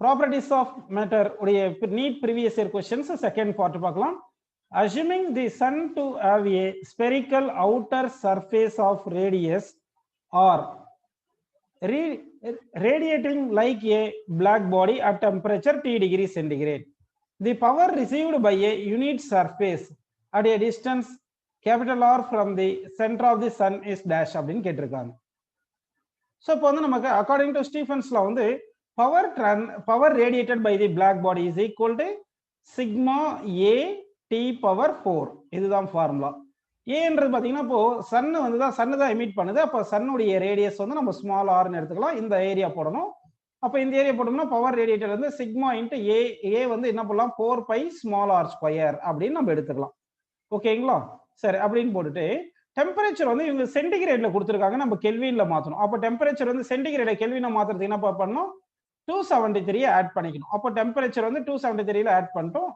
Properties of matter உடைய NEET previous year questions second part பார்க்கலாம். Assuming the sun to have a spherical outer surface of radius or radiating like a black body at temperature T degree centigrade, the power received by a unit surface at a distance capital R from the center of the sun is dash அப்படின்னு கேட்டிருக்காங்க. So இப்போ வந்து நமக்கு according to Stephen's லா வந்து power radiated by the black body is equal to sigma a t power 4. இதுதான் formula. ஏன்றது பாத்தீங்கன்னா இப்போ சன் வந்து சன்னு தான் எமிட் பண்ணுது. அப்போ சன்னுடைய ரேடியஸ் வந்து நம்ம ஸ்மால் ஆர்னு எடுத்துக்கலாம். இந்த ஏரியா போடணும். அப்போ இந்த ஏரியா போட்டோம்னா பவர் ரேடியேட்டட் வந்து சிக்மா இன்ட்டு ஏ வந்து என்ன பண்ணலாம் 4 பை ஸ்மால் ஆர் ஸ்கொயர் அப்படின்னு நம்ம எடுத்துக்கலாம். ஓகேங்களா? சரி, அப்படின்னு போட்டுட்டு டெம்பரேச்சர் வந்து இவங்க சென்டிகிரேட்ல கொடுத்துருக்காங்க, நம்ம கெல்வின்ல மாற்றணும். அப்போ டெம்பரேச்சர் வந்து சென்டிகிரேட கெல்வினை மாத்துறதுக்கு என்ன பண்ணணும் 273 ஆட் பண்ணிக்கணும். அப்போ டெம்பரேச்சர் வந்து 273ல ஆட் பண்ணிட்டோம்.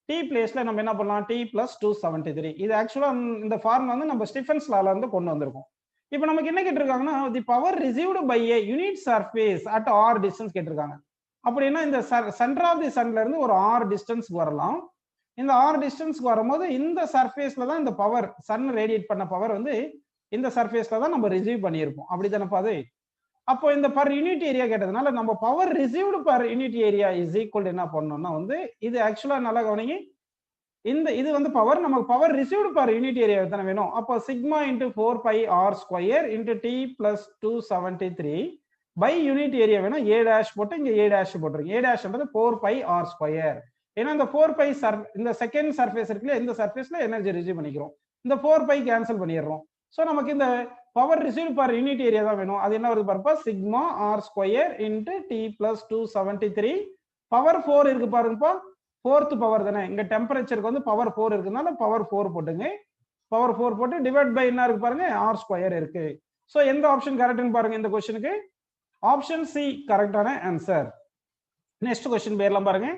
டி பிளேஸ்ல நம்ம என்ன பண்ணலாம் டி பிளஸ் 273. இது ஆக்சுவலா இந்த ஃபார்முலா வந்து நம்ம ஸ்டீஃபன்ஸ் லால இருந்து கொண்டு வந்திருக்கோம். இப்போ நமக்கு என்ன கேட்டிருக்காங்கன்னா the power received by a unit surface at R distance கேட்டிருக்காங்க. அப்படின்னா இந்த சென்டர் ஆஃப் தி சன்ல இருந்து ஒரு ஆர் டிஸ்டன்ஸ்க்கு வரலாம். இந்த ஆர் டிஸ்டன்ஸ்க்கு வரும்போது இந்த சர்ஃபேஸ்ல தான் இந்த பவர் சன் ரேடியேட் பண்ண பவர் வந்து இந்த சர்ஃபேஸ்ல தான் நம்ம ரிசீவ் பண்ணியிருப்போம். அப்படித்தானப்பா அது? அப்போ இந்த பர் யூனிட் ஏரியா கேட்டதுனால நம்ம power received per unit area is equal என்ன பண்ணணும்னா வந்து இது ஆக்சுவலா நல்லா கவனிங்க, இந்த இது வந்து பவர் நமக்கு power received per unit area தானே வேணும். அப்போ sigma into 4 pi R square into T plus 273 by unit area வேணும். ஏ டேஷ் போட்டு இங்க ஏ டேஷ் போட்டுருங்க. ஏ டேஷ்ன்றது 4 பை ஆர் ஸ்கொயர். ஏன்னா இந்த 4 பை இந்த செகண்ட் சர்ஃபேஸ் இருக்குல்ல, இந்த சர்ஃபேஸ்ல எனர்ஜி ரிசீவ் பண்ணிக்கிறோம். இந்த 4 பை கேன்சல் பண்ணிடுறோம். ஸோ நமக்கு இந்த power receive per unit area தான் வேணும். அது என்ன வருது பாருப்பா sigma r square into T plus 273 power 4 இருக்கு பாருங்கப்பா, ஃபோர்த் பவர் தானே. இங்க டெம்பரேச்சருக்கு வந்து பவர் 4 இருக்குனால பவர் 4 போட்டுங்க. பவர் 4 போட்டு டிவைட் பை என்ன இருக்கு பாருங்க ஆர் ஸ்கொயர் இருக்கு. ஸோ எந்த ஆப்ஷன் கரெக்ட்னு பாருங்க. இந்த கொஸ்டினுக்கு ஆப்ஷன் சி கரெக்டான ஆன்சர். நெக்ஸ்ட் கொஸ்டின் பேர்லாம் பாருங்க.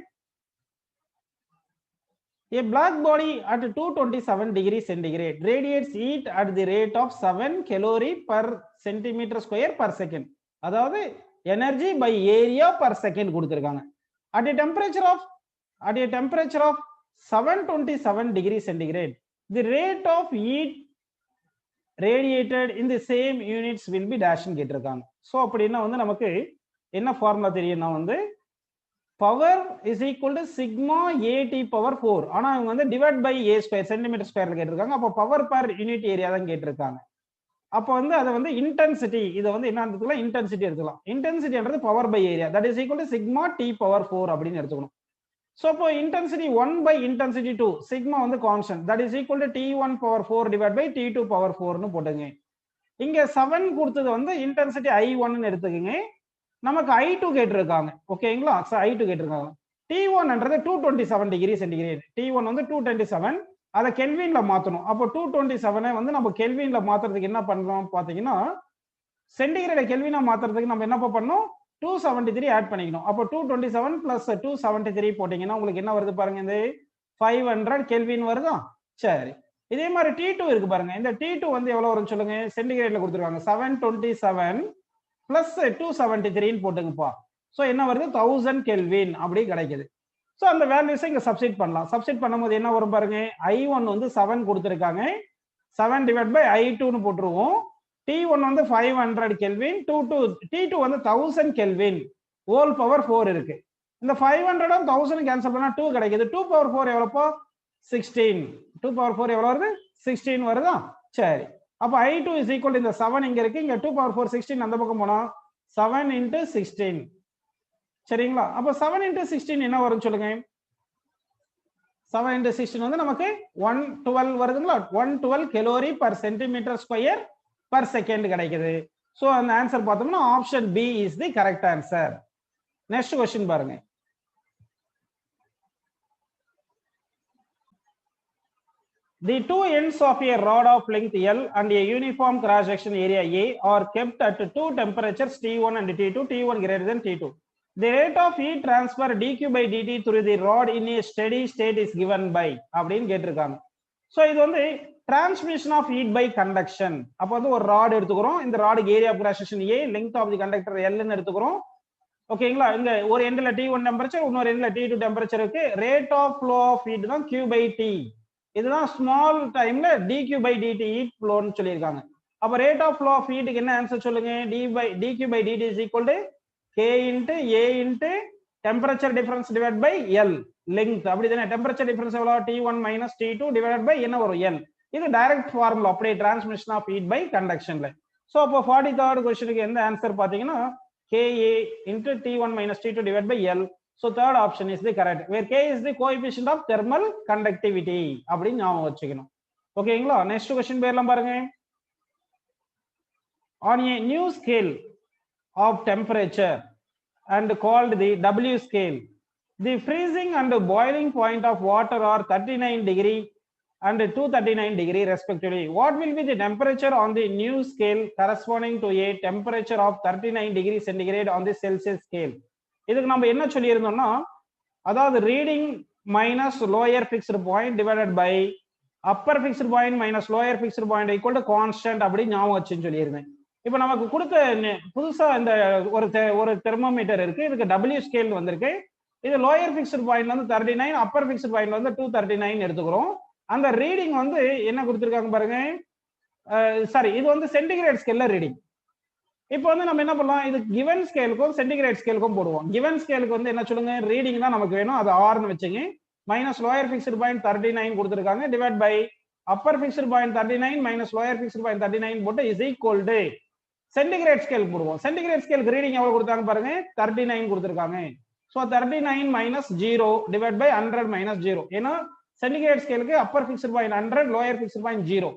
A black body at 227 degree centigrade radiates heat at the rate of 7 calorie per centimeter square per second. அதாவது energy by area per second கொடுத்திருக்காங்க. At a temperature of 727 degree centigrade, the rate of heat radiated in the same units will be dash ன்னு கேட்டிருக்காங்க. So அப்படின்னா வந்து நமக்கு என்ன formula தெரியும்னா வந்து power is equal to sigma A T power 4. ஆனா அவங்க வந்து divide by A square centimetre ஸ்கொயர்ல கேட்டிருக்காங்க. அப்போ பவர் பர் யூனிட் ஏரியா தான் கேட்டிருக்காங்க. அப்போ வந்து அதை வந்து இன்டென்சிட்டி இதை வந்து என்ன எடுத்துக்கலாம் இன்டென்சிட்டி எடுத்துக்கலாம். இன்டென்சிட்டின்றது power by area that is equal to sigma T power 4 அப்படின்னு எடுத்துக்கணும். ஸோ இப்போ இன்டென்சிட்டி 1 பை இன்டென்சிட்டி 2 சிக்மா வந்து constant that is equal to T1 power 4 divide by T2 power 4னு போட்டுங்க. இங்க 7 கொடுத்தது வந்து இன்டென்சிட்டி I1 எடுத்துக்கங்க. நமக்கு I2 கேட்டிருக்காங்க. ஓகேங்களா? I2 கேட்டிருக்காங்க. T1ன்றது 227 டிகிரி சென்டிகிரேட். T1 வந்து 227, அதை கெல்வின்ல மாத்தணும். அப்போ 227 வந்து நம்ம கெல்வின்ல மாத்துறதுக்கு என்ன பண்றோம் பாத்தீங்கன்னா சென்டிகிரேட கெல்வினா மாத்துறதுக்கு நம்ம என்ன பண்ணணும் 273 ஆட் பண்ணிக்கணும். அப்போ 227 பிளஸ் 273 போட்டீங்கன்னா உங்களுக்கு என்ன வருது பாருங்க, இந்த 500 கெல்வின் வருதா? சரி, இதே மாதிரி T2 இருக்கு பாருங்க. இந்த T2 வந்து எவ்வளவு வரும்னு சொல்லுங்க. சென்டிகிரேட்ல கொடுத்துருக்காங்க 727 பிளஸ் 273 போட்டுங்கப்பா. ஸோ என்ன வருது 1000 கெல்வின் அப்படி கிடைக்குது. ஸோ அந்த வேல்யூஸை இங்க சப்ஸ்டிட் பண்ணலாம். சப்ஸ்டிட் பண்ணும்போது என்ன வரும் பாருங்க, I1 வந்து 7 கொடுத்துருக்காங்க, 7 டிவைட் பை I2ன்னு போட்டுருவோம். T1 வந்து 500 கெல்வின், T2 வந்து 1000 கெல்வின், ஹோல் பவர் 4 இருக்கு. இந்த 500 1000 கேன்சல் பண்ணா 2 கிடைக்குது. 2 பவர் 4 எவ்வளோப்பா 16. 2 பவர் 4 எவ்வளவு வருது 16 வருதா? சரி, அப்ப I2 is equal இந்த 7 இங்க இருக்கு, இங்க 2 பவர் 4 16 அந்த பக்கம் போனா 7 into 16. சரிங்களா? அப்ப 7 into 16 என்ன வரும் சொல்லுங்க. 7 into 16 வந்து நமக்கு 112 வருதுங்களா? 112 calorie per centimetre square per second கிடைக்குது. சோ அந்த ஆன்சர் பார்த்தோம்னா option B is the correct answer. Next question பாருங்க. The two ends of a rod of length L and a uniform cross section area A are kept at two temperatures T1 and T2, T1 greater than T2. The rate of heat transfer dq by dt through the rod in a steady state is given by அப்படின்னு கேட்டிருக்காங்க. So இது வந்து transmission of heat by conduction. அப்போ வந்து ஒரு rod எடுத்துக்கிறோம். இந்த ராடுக்கு area of cross section A, length of the conductor L ன்னு எடுத்துக்கிறோம். ஓகேங்களா? இங்க ஒரு எண்ட்ல T1 டெம்பரேச்சர், இன்னொரு எண்ட்ல T2 டெம்பரேச்சர் இருக்கு. Rate of flow of heat தான் Q by T. இதுதான் ஸ்மால் டைம்ல dQ by dt ஹீட் ஃப்ளோன்னு சொல்லியிருக்காங்க. அப்ப ரேட் ஆஃப் ஃப்ளோ ஆஃப் ஹீட்டுக்கு என்ன ஆன்சர் சொல்லுங்க? dQ by dt is equal to K into A into temperature difference divided by L length. அப்படிதானே? டெம்பரேச்சர் டிஃபரன்ஸ் எவ்வளவு? T1 minus T2 divided by என்ன வரும்? L. இது டைரக்ட் ஃபார்முலா, அப்படியே transmission of heat by கண்டக்ஷன்ல. So அப்போ 43rd क्वेश्चनக்கு எந்த answer பாத்தீங்கன்னா Ka into T1 minus T2 divided by L. So third option is the correct, where K is the coefficient of thermal conductivity. அப்படின்னு ஞாபகம் வச்சுக்கணும். ஓகேங்களா? Next question போயிரலாம் பாருங்க. On a new scale of temperature and called the W scale, the freezing and boiling point of water are 39 degree and 239 degree respectively. What will be the temperature on the new scale corresponding to a temperature of 39 degree centigrade on the Celsius scale? இதுக்கு நம்ம என்ன சொல்லி இருந்தோம்னா, அதாவது reading minus lower fixed point divided by upper fixed point minus lower fixed point equal to constant அப்படி ஞாபகம் வச்சுன்னு சொல்லியிருந்தேன். இப்போ நமக்கு கொடுத்த புதுசா இந்த ஒரு தெர்மோமீட்டர் இருக்கு. இதுக்கு W ஸ்கேல் வந்திருக்கு. இது லோயர் ஃபிக்ஸ்டு பாயிண்ட் வந்து 39, அப்பர் ஃபிக்ஸ்டு பாயிண்ட் வந்து 239 எடுத்துக்கிறோம். அந்த ரீடிங் வந்து என்ன கொடுத்துருக்காங்க பாருங்க. சாரி, இது வந்து சென்டிகிரேட் ஸ்கேல்ல ரீடிங். இப்போ வந்து நம்ம என்ன பண்ணலாம், இது கிவன் ஸ்கேலுக்கும் சென்டிகிரேட் ஸ்கேலுக்கும் போடுவோம். கிவன் ஸ்கேலுக்கு வந்து என்ன சொல்லுங்க, ரீடிங் தான் நமக்கு வேணும், அது ஆர்னு வச்சுங்க. மைனஸ் லோயர் ஃபிக்ஸ்டு பாயிண்ட் 39 கொடுத்துருக்காங்க, divide by upper fixed point 39 minus lower fixed point 39 போட்டு is equal to centigrade scale போடுவோம். சென்டிகிரேட் ஸ்கேலுக்கு ரீடிங் எவ்வளவு கொடுத்தாங்க பாருங்க, 39 கொடுத்துருக்காங்க. So 39 minus 0 divide by 100 minus 0. ஏன்னா சென்டிகிரேட் ஸ்கேலுக்கு upper fixed point 100, lower fixed point 0.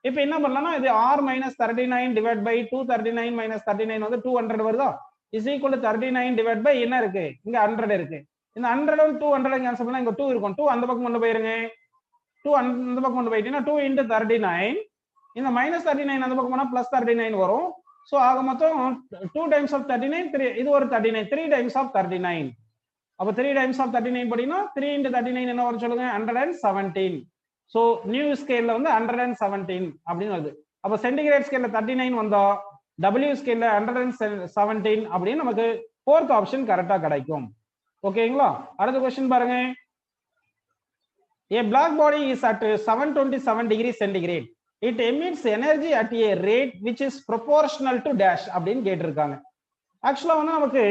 இப்போ என்ன பண்ணலாம்னா, இது R minus 39 divide by 239 minus 39 வந்து 200 வருதா, is equal to 39 divide by என்ன இருக்கு, இங்க 100 இருக்கு. இந்த 100 200 கேன்சல் பண்ணா இங்க 2 இருக்கும். 2 அந்த பக்கம் கொண்டு போயிருங்க. 2 அந்த பக்கம் கொண்டு போயிட்டீங்கன்னா 2 into 39, இந்த மைனஸ் 39 அந்த பக்கம் போனா பிளஸ் 39 வரும். ஸோ ஆக மொத்தம் 2 டைம்ஸ் ஆஃப் 39, 3 இது ஒரு 39, 3 டைம்ஸ் ஆஃப் 39. அப்போ 3 டைம்ஸ் ஆஃப் 39 படினா 3 into 39 என்ன வரும் சொல்லுங்க, 117. ஸோ நியூ ஸ்கேல்ல வந்து 117 அப்படின்னு வருது. அப்போ சென்டிகிரேட் ஸ்கேல்ல 39 வந்தா W ஸ்கேல்ல 117 அப்படின்னு நமக்கு ஃபோர்த் ஆப்ஷன் கரெக்டா கிடைக்கும். ஓகேங்களா? அடுத்த क्वेश्चन பாருங்க. A black body is at 727 degree centigrade. It emits energy at a rate which is proportional to dash அப்படின்னு கேட்டிருக்காங்க. ஆக்சுவலா வந்து நமக்கு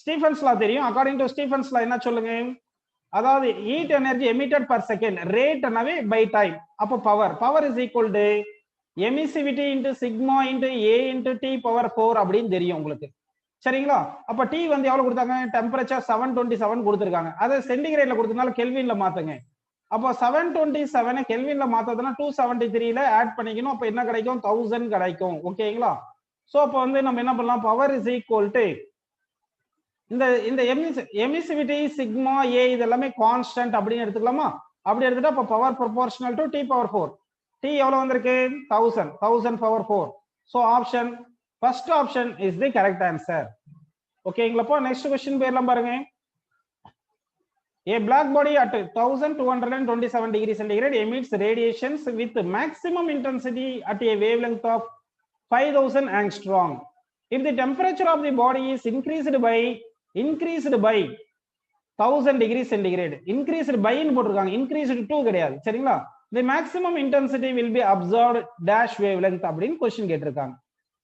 ஸ்டீஃபன்ஸ் லா தெரியும். அக்கார்டிங் டு ஸ்டீஃபன்ஸ் லா என்ன சொல்லுங்க, அதாவது heat energy emitted per second, ரேட்னாவே பை டைம், அப்போ power is equal to emissivity into sigma into A into T power 4 அப்படின்னு தெரியும் உங்களுக்கு. சரிங்களா? அப்ப டி வந்து எவ்வளவு கொடுத்தாங்க, டெம்பரேச்சர் 727 கொடுத்துருக்காங்க. அதை சென்டிகிரேட்ல கொடுத்தனால கெல்வின்ல மாத்துங்க. அப்போ 727 கெல்வின்ல மாத்ததுன்னா 273ல ஆட் பண்ணிக்கணும். அப்ப என்ன கிடைக்கும், 1000 கிடைக்கும். ஓகேங்களா? சோ அப்போ வந்து நம்ம என்ன பண்ணலாம், பவர் இஸ் ஈக்குவல் டு இந்த எமிசிவிட்டி சிக்மா ஏ இது எல்லாமே கான்ஸ்டன்ட் அப்படின்னு எடுத்துக்கலாமா? அப்படி எடுத்துட்டா அப்ப power proportional to T power 4. T எவ்வளவு வந்திருக்கு, 1000 power 4. So option first option is the correct answer. ஓகேங்களா? நெக்ஸ்ட் क्वेश्चन போயிரலாம் பாருங்க. A black body at 1227 degree centigrade emits radiations with maximum intensity at a wavelength of 5000 angstrom. If the temperature of the body is increased by 1000 degree centigrade, increased by ன்னு போட்டுருக்காங்க, increased to கிடையாது. சரிங்களா? The maximum intensity will be observed dash wavelength அப்படின்னு question கேட்டிருக்காங்க.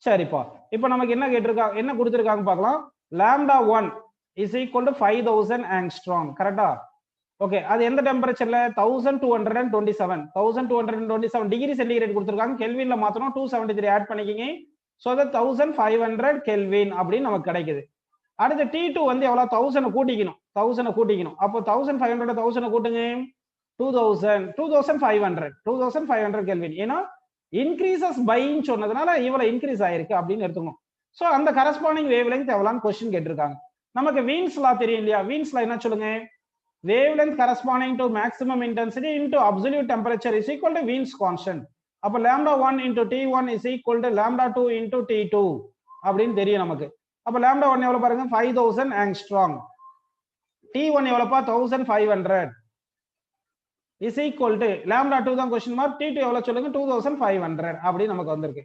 சரிப்பா, இப்போ நமக்கு என்ன கேட்டிருக்காங்க, என்ன கொடுத்திருக்காங்க பார்க்கலாம். lambda 1 is equal to 5000 angstrom. கரெக்டா? ஓகே, அது எந்த டெம்பரேச்சர்ல, 1227 டிகிரி சென்டிகிரேட் கொடுத்திருக்காங்க. கெல்வின்ல மாத்தணும், 273 ஆட் பண்ணிக்கிங்க. சோ அது 1500 கெல்வின் அப்படின்னு நமக்கு கிடைக்குது. அடுத்து T2 வந்து எவ்வளவு, 1000 கூட்டிக்கணும். அப்போ 1500 1000 கூட்டுங்க, 2500 கெல்வின். ஏன்னா இன்க்ரீசஸ் பைன்னு சொன்னதுனால இவ்வளவு இன்க்ரீஸ் ஆயிருக்கு அப்படின்னு எடுத்துக்கணும். சோ அந்த கரஸ்பாண்டிங் வேவ் லென்த் எவ்வளவுன்னு क्वेश्चन கேட்டிருக்காங்க. நமக்கு வீன்ஸ் லா தெரியும் இல்லையா? வீன்ஸ் லா என்ன சொல்லுங்க, wavelength corresponding to maximum intensity into absolute temperature is equal to Wien's constant. அப்ப lambda 1 into T1 is equal to lambda 2 into T2 அப்படின்னு தெரியும் நமக்கு. அப்ப lambda 1 எவ்வளவு பாருங்க, 5000 angstrom. T1 எவ்வளவுப்பா, 1500 is equal to lambda 2 தான் क्वेश्चन மார்க், T2 எவ்வளவு சொல்லுங்க, 2500 அப்படி நமக்கு வந்திருக்கு.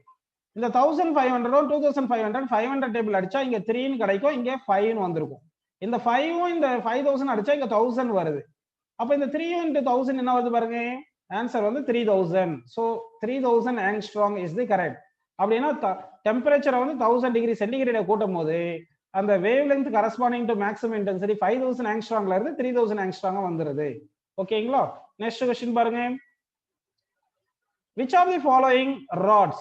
இந்த 1500 2500 500 டேபிள் அடிச்சா இங்க 3 கிடைக்கும், இங்க 5 வந்திருக்கும். இந்த 5 இந்த 5000 அடிச்சா இங்க 1000 வருது. அப்ப இந்த 3 into 1000 என்ன வருது பாருங்க, ஆன்சர் வந்து 3000. So 3000 angstrom is the correct. அப்படின்னா டெம்பரேச்சரை வந்து 1000 டிகிரி சென்டிகிரேட கூட்டும் போது அந்த wave length corresponding to maximum intensity 5000 ஆங்ஸ்ட்ராங்ல இருந்து 3000 ஆங்ஸ்ட்ராங்கா வந்துருது. ஓகேங்களா? நெக்ஸ்ட் क्वेश्चन பாருங்க. Which of the following rods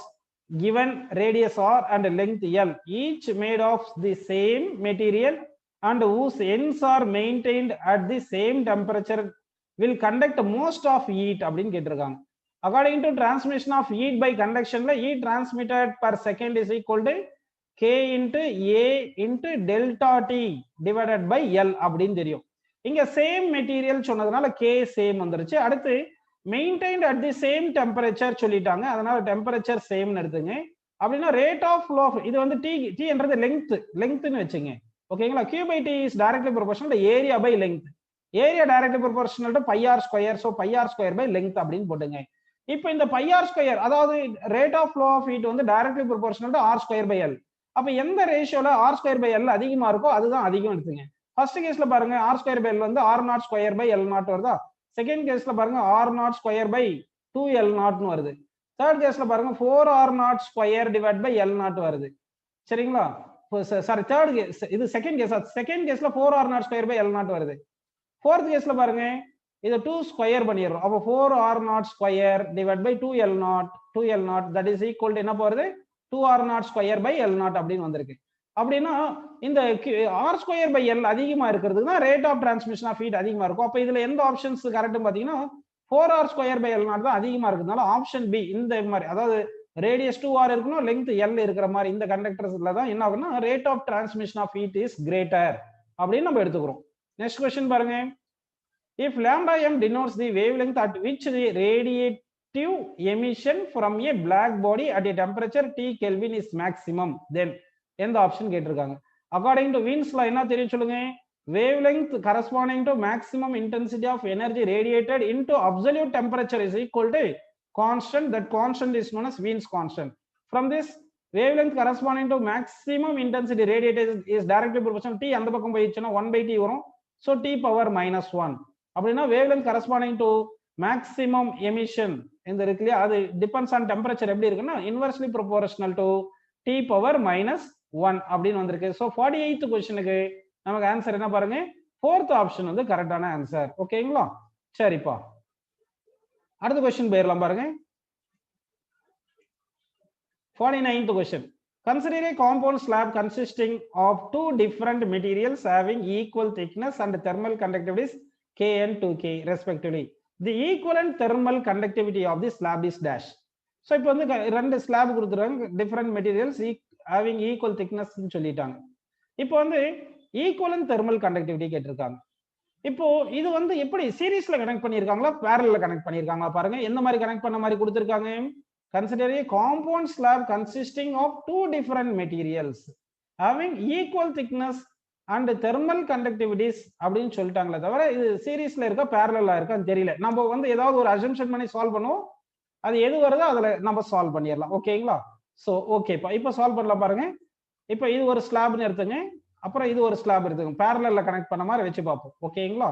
given radius r and length l, each made of the same material and whose ends are maintained at the same temperature, will conduct most of heat அப்படின்னு கேட்டிருக்காங்க. According to transmission of heat by conduction, heat transmitted per second is equal to k into a into delta t divided by l அப்படின்னு தெரியும். இங்க same material சொன்னதுனால k same வந்துருச்சு. அடுத்து maintained at the same temperature சொல்லிட்டாங்க, அதனால temperature சேம்னு எடுத்துங்க. அப்படின்னா ரேட் ஆஃப் ஃப்ளோ, இது வந்து டி என்றது லெங்க்த்னு வச்சுங்க. ஓகேங்களா? Q by T is directly proportional to area by length. Area directly proportional to pi R square. So pi R square by length அப்படின்னு போட்டுங்க. இப்போ இந்த பை ஆர் ஸ்கொயர், அதாவது rate of flow of heat வந்து directly proportional to R square by L. அப்போ எந்த ரேஷியோல R square by L அதிகமா இருக்கோ அதுதான் அதிகம் எடுத்துங்க. ஃபர்ஸ்ட் கேஸ்ல பாருங்க, ஆர் ஸ்கொயர் பை எல் வந்து R nought square by L nought வருதா. செகண்ட் கேஸ்ல பாருங்க R nought square by 2l நாட்னு வருது. தேர்ட் கேஸ்ல பாருங்க 4r naught square divide by l naught வருது. சரிங்களா? சாரி, தேர்ட் கேஸ், இது செகண்ட் கேஸ். செகண்ட் கேஸ்ல 4r naught square by l naught வருது. ஃபோர்த் கேஸ்ல பாருங்க இத 2 ஸ்கொயர் பண்ணிடுறோம். அப்போ 4r naught square divide by 2l naught that is equal to என்ன போறது, 2r naught square by l naught அப்படின்னு வந்திருக்கு. அப்படின்னா இந்த ஆர் ஸ்கொயர் பை எல் அதிகமா இருக்கிறதுக்கு தான் rate of transmission of heat அதிகமா இருக்கும். அப்ப இதுல எந்த ஆப்ஷன்ஸ் கரெக்ட்னு பாத்தீங்கன்னா 4r square by L not தான் அதிகமா இருக்கிறதுனால ஆப்ஷன் பி இந்த மாதிரி, அதாவது ரேடியஸ் 2r இருக்கணும், லெங்த் எல் இருக்கிற மாதிரி இந்த கண்டக்டர்ஸ்ல தான் என்ன ஆகும்னா rate of transmission of heat is greater அப்படின்னு நம்ம எடுத்துக்கிறோம். நெக்ஸ்ட் क्वेश्चन பாருங்க. If lambda m denotes the wavelength at which the radiative emission from a black body at a temperature T Kelvin is maximum, then எந்த option கேட்டிருக்காங்க. According to வீன்ஸ் law என்ன தெரியும் சொல்லுங்க, wavelength corresponding to maximum intensity of energy radiated into absolute temperature is equal to constant, that constant is known as Wien's constant. From this, wavelength corresponding to maximum intensity radiated is directly proportional T அந்த பக்கம் போயிடுச்சுன்னா 1/T வரும். So T power -1. அப்படின்னா wavelength corresponding to maximum emission இந்த இருக்கு இல்லையா, அது depends on temperature எப்படி இருக்குன்னா inversely proportional to T power -1 அப்படின்னு வந்திருக்கு. ஸோ 48th கொஸ்டினுக்கு நமக்கு ஆன்சர் என்ன பாருங்க, ஃபோர்த் ஆப்ஷன் வந்து கரெக்டான ஆன்சர். ஓகேங்களா? சரிப்பா, அடுத்த கொஸ்டின் போயிடலாம் பாருங்க. 49th question. Consider a compound slab consisting of two different materials having equal thickness and thermal conductivities K and 2K respectively. The equivalent thermal conductivity of the slab is dash. So இப்போ வந்து ரெண்டு slab கொடுத்துருக்காங்க, different materials having equal thickness ன்னு சொல்லிட்டாங்க. இப்போ வந்து equivalent thermal conductivity கேட்டிருக்காங்க. இப்போ இது வந்து எப்படி சீரீஸ்ல கனெக்ட் பண்ணிருக்காங்களா பேரலல்ல கனெக்ட் பண்ணிருக்காங்களா பாருங்க. எந்த மாதிரி கனெக்ட் பண்ண மாதிரி கொடுத்திருக்காங்க, consider a compound slab consisting of two different materials having equal thickness and thermal conductivities அப்படின்னு சொல்லிட்டாங்களே தவிர இது சீரீஸ்ல இருக்கா பேரலல்லா இருக்கான்னு தெரியல. நம்ம வந்து ஏதாவது ஒரு அசம்ப்ஷன் பண்ணி சால்வ் பண்ணுவோம், அது எது வருதோ அதுல நம்ம சால்வ் பண்ணிடலாம். ஓகேங்களா? சோ ஓகேப்பா, இப்போ சால்வ் பண்ணலாம் பாருங்க. இப்போ இது ஒரு ஸ்லாப்னு எடுத்துங்க, அப்புறம் இது ஒரு ஸ்லாப் எடுத்துங்க, பேரலல்ல கனெக்ட் பண்ண மாதிரி வச்சு பார்ப்போம். ஓகேங்களா?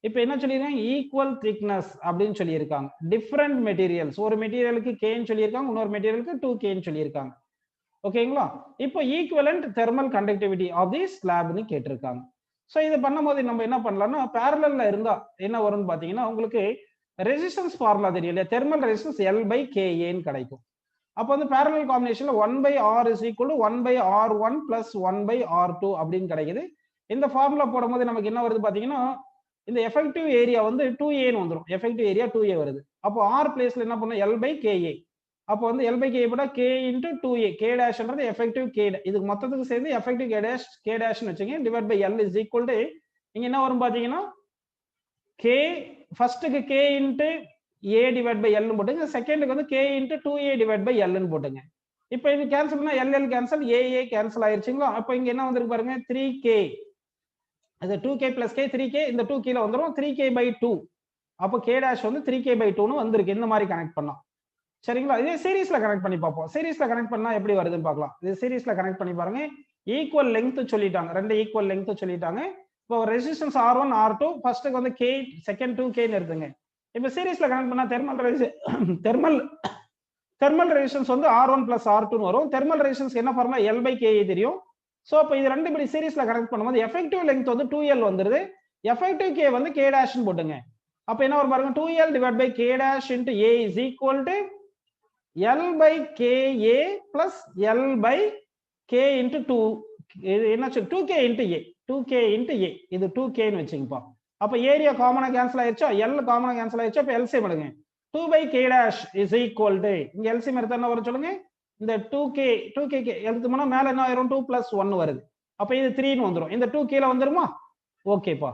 இப்போ என்ன சொல்லிருக்காங்க, ஈக்குவல் திக்னஸ் அப்படின்னு சொல்லியிருக்காங்க. டிஃப்ரெண்ட் மெட்டீரியல்ஸ், ஒரு மெட்டீரியலுக்கு கேன்னு சொல்லியிருக்காங்க, இன்னொரு மெட்டீரியலுக்கு 2Kன்னு சொல்லியிருக்காங்க. ஓகேங்களா? இப்போ equivalent thermal conductivity of the ஸ்லாப்னு கேட்டிருக்காங்க. ஸோ இது பண்ணும்போது நம்ம என்ன பண்ணலாம்னா பேரலல்ல இருந்தா என்ன வரும்னு பாத்தீங்கன்னா உங்களுக்கு ரெசிஸ்டன்ஸ் ஃபார்முலா தெரியும் இல்லையா, தெர்மல் ரெசிஸ்டன்ஸ் L/KAன்னு கிடைக்கும். அப்போ வந்து பேரலல் காம்பினேஷன்ல 1/R is equal to 1/R1 plus 1/R2 அப்படின்னு கிடைக்குது. இந்த ஃபார்முலா போடும்போது நமக்கு என்ன வருது பாத்தீங்கன்னா இந்த எஃபெக்டிவ் ஏரியா வந்து 2Aன்னு வந்துடும். எஃபெக்டிவ் ஏரியா 2A வருது. அப்போ R பிளேஸ்ல என்ன பண்ணும், L/KA. அப்போ வந்து L/KA போட்டா K into 2A, K டேஷ்ன்றது எஃபெக்டிவ் K, இதுக்கு மொத்தத்துக்கு சேர்ந்து எஃபெக்டிவ் K டேஷ்னு வச்சுங்க, divide by L is equal to இங்க என்ன வரும் பாத்தீங்கன்னா K ஃபர்ஸ்ட்டுக்கு K into A divide by L போட்டுங்க, செகண்டுக்கு வந்து K into 2A divide by L போட்டுங்க. இப்போ இது கேன்சல் பண்ணா LL கேன்சல், AA கேன்சல் ஆயிருச்சுங்களா. அப்போ இங்க என்ன வந்திருக்கு பாருங்க 3K, அது 2K plus K 3K, இந்த 2 கீழே வந்துடும் 3K by 2. அப்போ K டேஷ் வந்து 3K by 2ன்னு வந்திருக்கு இந்த மாதிரி கனெக்ட் பண்ணலாம். சரிங்களா? இதே சீரிஸ்ல கனெக்ட் பண்ணி பார்ப்போம். சீரிஸ்ல கனெக்ட் பண்ணா எப்படி வருதுன்னு பார்க்கலாம். இது சீரிஸ்ல கனெக்ட் பண்ணி பாருங்க. ஈக்குவல் லெங்த் சொல்லிட்டாங்க. ரெண்டு ஈக்குவல் லெங்த் சொல்லிட்டாங்க. இப்போ ரெசிஸ்டன்ஸ் R1 R2 ஃபர்ஸ்ட்க்கு வந்து K, செகண்ட் 2K ன்னு எடுத்துங்க. இப்போ சீரிஸ்ல கனெக்ட் பண்ணா தெர்மல் ரெசிஸ்டன்ஸ் வந்து R1 plus R2 ன்னு வரும். தெர்மல் ரெசிஸ்டன்ஸ் என்ன ஃபார்முலா? L/Ka தெரியும். சோ அப்ப இது ரெண்டு இப்படி சீரிஸ்ல கனெக்ட் பண்ணும்போது எஃபெக்டிவ் லெங்த் வந்து 2L வந்துருது. எஃபெக்டிவ் K வந்து K dash ன்னு போட்டுங்க. அப்ப என்ன வரும் பாருங்க, 2L divided by K dash into A is equal to L/Ka plus L/K into 2. இது என்ன 2K into A. 2K into A. இது 2K ன்னு வெச்சுங்கப்பா. அப்ப ஏரியா காமனா கேன்சல் ஆயிருச்சா? L காமனா கேன்சல் ஆயிருச்சா? அப்ப LCM எடுங்க. 2/K dash is equal to, இங்க LCM எடுத்தா என்ன வரும் சொல்லுங்க? இந்த 2K எடுத்தோம்னா மேல என்ன ஆயிரும்? 2 plus 1 வருது. அப்ப இது 3 ன்னு வந்துரும். இந்த 2 கீழ வந்துருமா? ஓகேப்பா.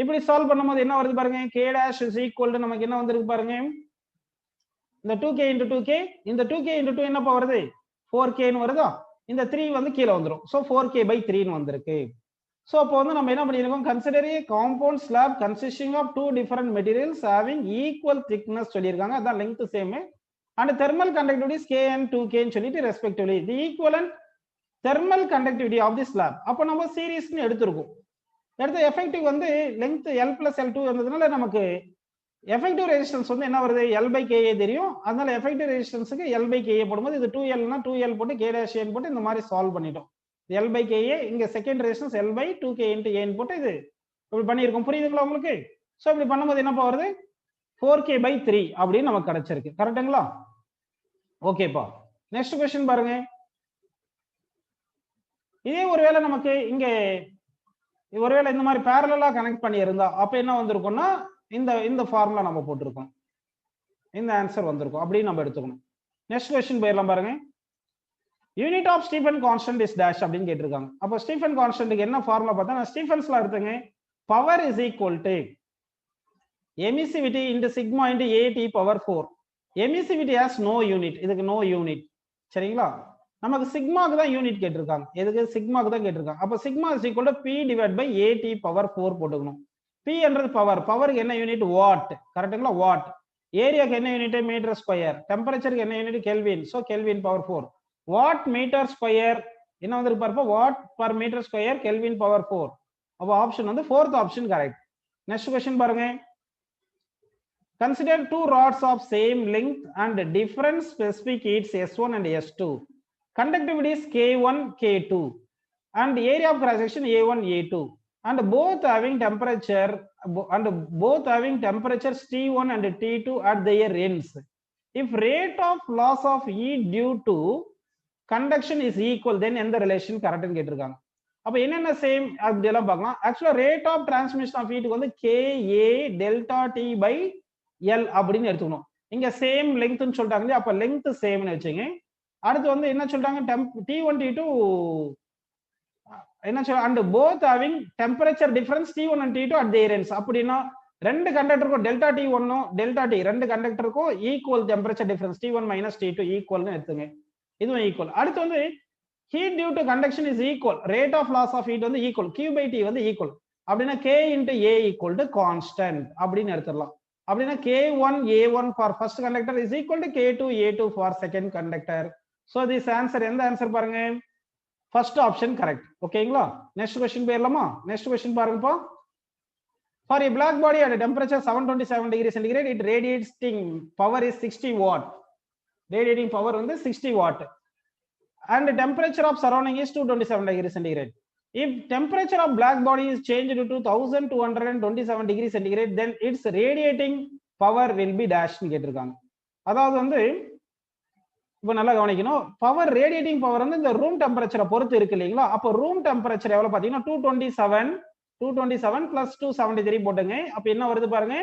இப்படி சால்வ் பண்ணும்போது என்ன வருது பாருங்க, K dash is equal to நமக்கு என்ன வந்திருக்கு பாருங்க, இந்த 2K into 2K, இந்த 2K into 2 என்னப்பா வருது? 4K ன்னு வருதா? இந்த 3 வந்து கீழ வந்துரும். சோ 4K/3 ன்னு வந்திருக்கு. சோ அப்போ வந்து நம்ம என்ன பண்ணிருக்கோம், consider a compound slab consisting of two different materials having equal thickness சொல்லிருக்காங்க. அதான் length same. and thermal conductivity is K and 2K ன்னு சொல்லிட்டு respectively the equivalent thermal conductivity of the slab. அப்ப நம்ம சீரிஸ் ன்னு எடுத்துறோம். அடுத்து எஃபெக்டிவ் வந்து length L plus L2 வந்ததுனால நமக்கு எஃபெக்டிவ் ரெசிஸ்டன்ஸ் வந்து என்ன வருது? L/Ka தெரியும். அதனால எஃபெக்டிவ் ரெசிஸ்டன்ஸ்க்கு L/Ka போடும்போது இது 2L னா 2L போட்டு K dash A போட்டு இந்த மாதிரி சால்வ் பண்ணிட்டோம். L/Ka இங்க second resistance L/2K into A போட்டு இது இப்படி பண்ணியிருக்கோம். புரியுதுங்களா உங்களுக்கு? சோ இப்படி பண்ணும்போது என்னப்பா வருது? 4K/3 அப்படின்னு நமக்கு கிடைச்சிருக்கு. கரெக்ட்டுங்களா? ஓகேப்பா. நெக்ஸ்ட் क्वेश्चन பாருங்க. இதே ஒருவேளை நமக்கு இங்க ஒருவேளை இந்த மாதிரி parallel-ஆ கனெக்ட் பண்ணி இருந்தா அப்ப என்ன வந்திருக்கும்னா இந்த ஃபார்முலா நம்ம போட்டுருக்கோம். இந்த ஆன்சர் வந்திருக்கும். அப்படி நம்ம எடுத்துக்கணும். நெக்ஸ்ட் क्वेश्चन போயிடலாம் பாருங்க. Unit of Stefan constant is dash அப்படின்னு கேட்டிருக்காங்க. அப்ப ஸ்டீஃபன் கான்ஸ்டன்ட்க்கு என்ன ஃபார்முலா பார்த்தா, நான் ஸ்டீஃபன்ஸ்ல எடுத்துங்க. Power is equal to emissivity into sigma into AT power 4. Emissivity has no unit. இதுக்கு நோ யூனிட். சரிங்களா? நமக்கு சிக்மாக்கு தான் யூனிட் கேட்டிருக்காங்க. எதுக்கு? சிக்மாக்கு தான் கேட்டிருக்காங்க. அப்ப sigma is equal to P divided by AT power 4 போட்டுக்கணும். P என்றது பவர். பவருக்கு என்ன யூனிட்? வாட். கரெக்ட்டுங்களா? வாட். ஏரியாக்கு என்ன யூனிட்? Metre square. டெம்பரேச்சருக்கு என்ன unit? Kelvin. So kelvin power 4. Watt metre square என்ன வந்திருக்கு பாருங்க, watt per metre square kelvin power 4. அப்ப ஆப்ஷன் வந்து fourth option correct. Next question பாருங்க. Consider two rods of same length and different specific heats S1 and S2. Conductivity is K1, K2 and area of cross section A1, A2 and both having temperature T1 and T2 at their ends. If rate of loss of heat due to conduction is equal, then எந்த relation கரெக்ட்னு கேட்டிருக்காங்க. அப்ப என்னென்ன same அப்படி எல்லாம் பார்க்கலாம். ஆக்சுவலா rate of transmission of heat வந்து KA delta T/L அப்படின்னு எடுத்துக்கணும். இங்க சேம் லெங்க்த்னு சொல்லிட்டாங்க. அப்ப லெங்த் சேம்னு வச்சுங்க. அடுத்து வந்து என்ன சொல்றாங்க, T1 T2 என்ன சொல்ற, and both having temperature difference T1 and T2 at their ends. அப்படின்னா ரெண்டு கண்டக்டருக்கும் டெல்டா T1 டெல்டா T ரெண்டு கண்டக்டருக்கும் equal temperature difference T1 minus T2 ஈக்குவல்னு எடுத்துங்க. இதுவும் ஈக்குவல். அடுத்து வந்து heat due to conduction is equal, rate of loss of heat வந்து equal, Q/T வந்து equal. அப்படின்னா K into A equal to constant அப்படின்னு எடுத்துடலாம். அப்படின்னா K1 A1 for first conductor is equal to K2 A2 for second conductor. So this answer எந்த answer பாருங்க, first option correct. ஓகேங்களா? Next question போயிடலாமா? Next question பாருங்கப்பா. For a black body at a temperature 727 degrees centigrade, it radiating power is 60 watt. Radiating power வந்து 60 watt. And the temperature of surrounding is 227 degrees centigrade. If temperature of black body is changed to 1227 degrees centigrade, then its radiating power will be dash ன்னு கேட்டிருக்காங்க. அதாவது வந்து இப்ப நல்லா கவனிக்கணும். Power radiating power வந்து இந்த ரூம் டெம்பரேச்சரை பொறுத்து இருக்கு இல்லைங்களா? அப்ப ரூம் டெம்பரேச்சர் எவ்வளவு பாத்தீங்கன்னா 227 பிளஸ் 273 போட்டுங்க. அப்ப என்ன வருது பாருங்க,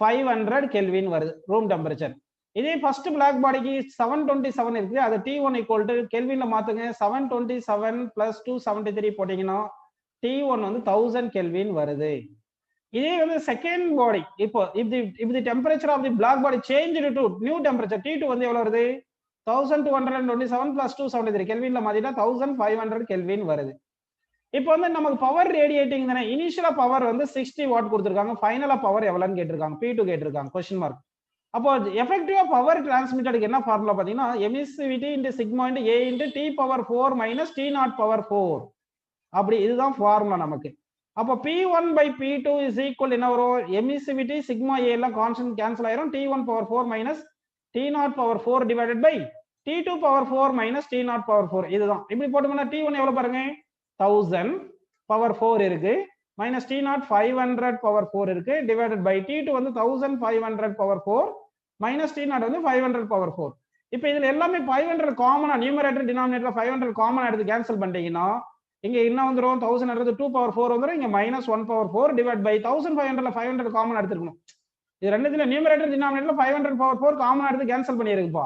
500 கெல்வின் வருது ரூம் டெம்பரேச்சர். இதே ஃபர்ஸ்ட் பிளாக் பாடிக்கு 727 இருக்கு, அது T1 ஈக்குவல் டு கெல்வின்ல மாத்துங்க. 727 பிளஸ் 273 போட்டீங்கன்னா T1 வந்து 1000 கெல்வின் வருது. இதே வந்து செகண்ட் பாடி, இப்போ if the temperature of the black body changed to new temperature T2 வந்து எவ்வளவு வருது, 1227 plus 273 கெல்வின்ல மாத்திட்டா 1500 கெல்வின் வருது. இப்போ வந்து நமக்கு பவர் ரேடியேட்டிங் தானே, இனிஷியலா பவர் வந்து 60 வாட் கொடுத்திருக்காங்க, ஃபைனலா பவர் எவ்வளவுன்னு கேட்டிருக்காங்க, P2 கேட்டிருக்காங்க, क्वेश्चन மார்க். அப்போ எஃபெக்டிவா பவர் டிரான்ஸ்மிட்டடுக்கு என்ன ஃபார்முலா பாத்தீங்கன்னா emissivity into sigma into A into T power 4 minus T not power 4 அப்படி இதுதான் ஃபார்முலா நமக்கு. அப்போ P1 by P2 is equal என்ன வரும் எமிசிவிட்டி சிக்மா ஏ எல்லாம் கான்ஸ்டன்ட் கேன்சல் ஆயிரும் T1 power 4 minus T not power 4 divided by T2 power 4 minus T not power 4 இதுதான். இப்படி போட்டோம்னா T1 எவ்வளவு பாருங்க 1000 பவர் 4 இருக்கு மைனஸ் டி நாட் 500 பவர் 4 இருக்கு டிவைடட் பை T2 வந்து 1500 பவர் 4 மைனஸ் டி நாட் வந்து 500 பவர் 4. இப்போ இதுல எல்லாமே 500 காமனா நியூமரேட்டர் டினாமினேட்டர் 500 காமனா எடுத்து கேன்சல் பண்ணிட்டீங்கன்னா இங்க என்ன வந்துரும் 1000 எடுத்து 2 பவர் 4 வந்துரும் இங்க மைனஸ் 1 பவர் 4 டிவைட் பை 1500ல 500 காமனா எடுத்துக்கணும். இது ரெண்டுத்துல நியூமரேட்டர் டினாமினேட்டர்ல 500 பவர் 4 காமனா எடுத்து கேன்சல் பண்ணிருக்குப்பா.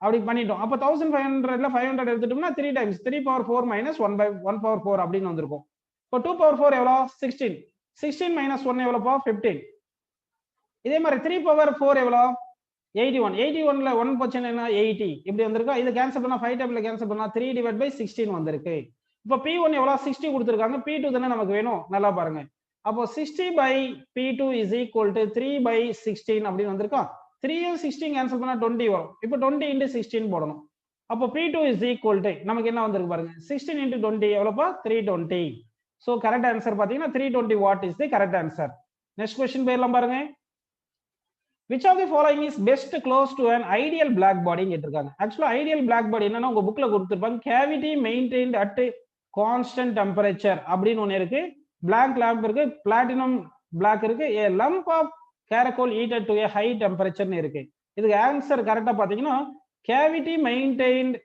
அப்படி பண்ணிட்டோம். அப்ப 1500ல 500 எடுத்துட்டோம்னா 3 times 3 power 4 minus 1 by 1 power 4 அப்படின்னு வந்திருக்கும். இப்போ 2 பவர் 4 எவ்வளோ 16 16 மைனஸ் 1 எவ்வளோப்பா 15. இதே மாதிரி 3 பவர் 4 எவ்வளோ 81 81ல 1 போச்சுன்னா என்ன 80 இப்படி வந்திருக்கா. இது கேன்சல் பண்ணா 5 டைம்ல கேன்சல் பண்ணா 3 டிவைட் பை 16 வந்திருக்கு. இப்போ P1 எவ்வளோ 60 கொடுத்துருக்காங்க P2 தானே நமக்கு வேணும் நல்லா பாருங்க. அப்போ 60 by P2 is equal to 3 by 16 அப்படின்னு வந்திருக்கா. 3 16 கேன்சல் பண்ணா 20 வரும். இப்போ 20 into 16 போடணும். அப்போ P2 is equal to நமக்கு என்ன வந்திருக்கு பாருங்க 16 into 20 எவ்வளோப்பா 320. ஸோ கரெக்ட் ஆன்சர் பார்த்தீங்கன்னா 320 watt is the correct answer. Next question போயிடலாம் பாருங்க. Which of the following is best close to an ideal black body கேட்டிருக்காங்க. ஆக்சுவலா ஐடியல் பிளாக் பாடி என்னன்னா உங்க புக்ல கொடுத்துருப்பாங்க cavity maintained at constant temperature அப்படின்னு ஒன்று இருக்கு. பிளாக் லேம்ப் இருக்கு பிளாட்டினம் பிளாக் இருக்கு a lump of charcoal heated to a high temperature இருக்கு. இதுக்கு ஆன்சர் கரெக்டா பாத்தீங்கன்னா cavity maintained